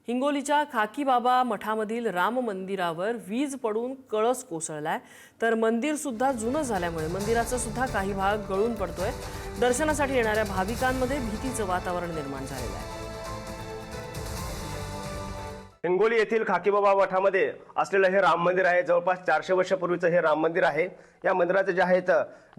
हिंगोलीच्या खाकीबाबा मठामधील राम मंदिरावर वीज पडून कळस कोसळलाय, तर मंदिर सुद्धा जुनं झाल्यामुळे मंदिराचा सुद्धा काही भाग गळून पडतोय। दर्शनासाठी येणाऱ्या भाविकांमध्ये भीतीचं वातावरण निर्माण झालेलं आहे। हिंगोली येथील खाकीबाबा मठामध्ये असलेलं हे राम मंदिर आहे। जवळपास 400 वर्षापूर्वीचं हे राम मंदिर आहे। या मंदिराचे जे आहे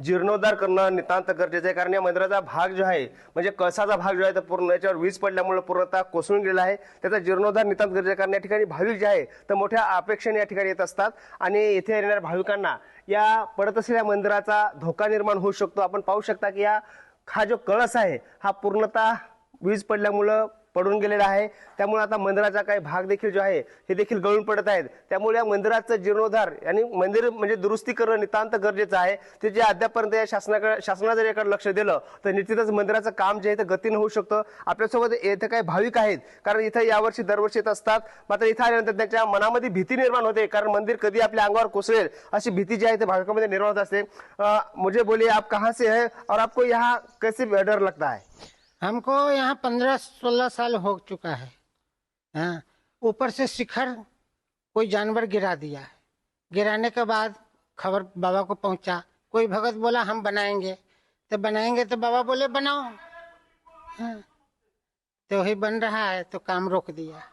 जीर्णोद्धार करणं नितांत गरजेचं आहे, कारण या मंदिराचा भाग जो आहे म्हणजे कळसाचा भाग जो आहे तो पूर्ण याच्यावर वीज पडल्यामुळे पूर्णतः कोसळून गेला आहे। त्याचा जीर्णोद्धार नितांत गरजेचं आहे, कारण या ठिकाणी भाविक जे आहे तर मोठ्या अपेक्षेने या ठिकाणी येत असतात आणि येथे येणाऱ्या भाविकांना या पडत असलेल्या मंदिराचा धोका निर्माण होऊ शकतो। आपण पाहू शकता की हा जो कळस आहे हा पूर्णतः वीज पडल्यामुळे पडून गेलेला आहे। त्यामुळे आता मंदिराचा काही भाग देखील जो आहे हे देखील गळून पडत आहेत। त्यामुळे या मंदिराचा जीर्णोद्धार आणि मंदिर म्हणजे दुरुस्ती करणं नितांत गरजेचं आहे। ते जे अद्यापर्यंत या शासनानं जर याकडे लक्ष दिलं तर निश्चितच मंदिराचं काम जे आहे ते गतीनं होऊ शकतं। आपल्यासोबत येथे काही भाविक आहेत, कारण इथे यावर्षी दरवर्षी येत असतात, मात्र इथे आल्यानंतर त्यांच्या मनामध्ये भीती निर्माण होते, कारण मंदिर कधी आपल्या अंगावर कोसळेल अशी भीती जी आहे ते भाविकांमध्ये निर्माण होत असते। मुझे बोलिए, आप कहाँ से है और आपको यहाँ कैसे डर लगता है? हमको यहाँ 15-16 साल हो चुका है। हाँ, ऊपर से शिखर कोई जानवर गिरा दिया है। गिराने के बाद खबर बाबा को पहुंचा। कोई भगत बोला हम बनाएंगे, तो बाबा बोले बनाओ। हाँ, तो वही बन रहा है, तो काम रोक दिया।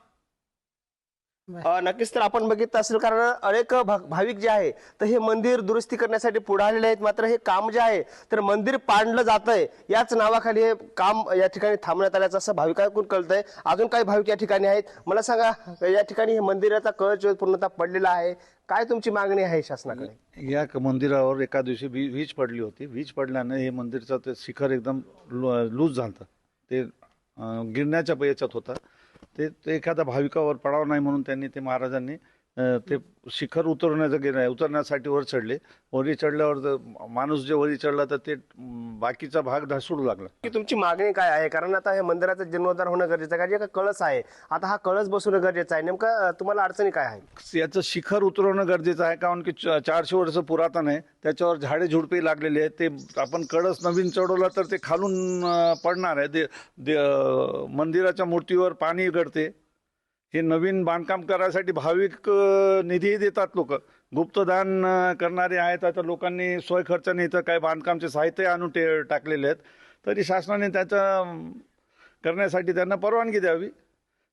नक्कीच तर आपण बघितलं असेल, कारण अनेक भाविक जे आहे तर हे मंदिर दुरुस्ती करण्यासाठी पुढे आलेले आहेत, मात्र हे काम जे आहे तर मंदिर पाडलं जातंय याच नावाखाली हे काम या ठिकाणी थांबण्यात आल्याचं असं भाविकांकडून कळतंय। अजून काही भाविक या ठिकाणी आहेत, मला सांगा, या ठिकाणी हे मंदिराचा कळस पूर्णतः पडलेला आहे, काय तुमची मागणी आहे शासनाकडे? या मंदिरावर एका दिवशी वीज पडली होती। वीज पडल्याने हे मंदिरचं ते शिखर एकदम लूज झालं, ते गिरण्याच्या याच्यात होता। ते एखाद्या भाविकावर पडावं नाही म्हणून त्यांनी ते महाराजांनी ते शिखर उतरण्यासाठी वर चढले। वरी चढल्यावर माणूस जे वरी चढला तर ते बाकीचा भाग ढासळू लागला। की तुमची मागणी काय आहे? कारण आता हे मंदिराचं जीर्णोद्धार होणं गरजेचं आहे, कारण कळस आहे आता हा कळस बसवणं गरजेचं आहे। नेमकं तुम्हाला अडचणी काय आहे? याचं शिखर उतरवणं गरजेचं आहे, कारण की 400 वर्ष पुरातन आहे, त्याच्यावर झाडे झुडपे लागलेली आहेत। ते आपण कळस नवीन चढवला तर ते खालून पडणार आहे। मंदिराच्या मूर्तीवर पाणी गळते। हे नवीन बांधकाम करायसाठी भाविक निधी देतात, लोक गुप्तदान करणारे आहेत। आता लोकांनी सोय खर्चाने इथं काही बांधकामचे साहित्य आणून टाकलेले आहेत, तरी शासनाने त्याचं करण्यासाठी त्यांना परवानगी द्यावी।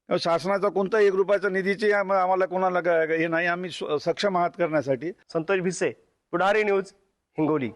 शासनाचा कोणताही 1 रुपयाचा निधीची आम्हाला कोणाला हे नाही, आम्ही सक्षम आहात करण्यासाठी। संतोष भिसे, पुढारी न्यूज, हिंगोली।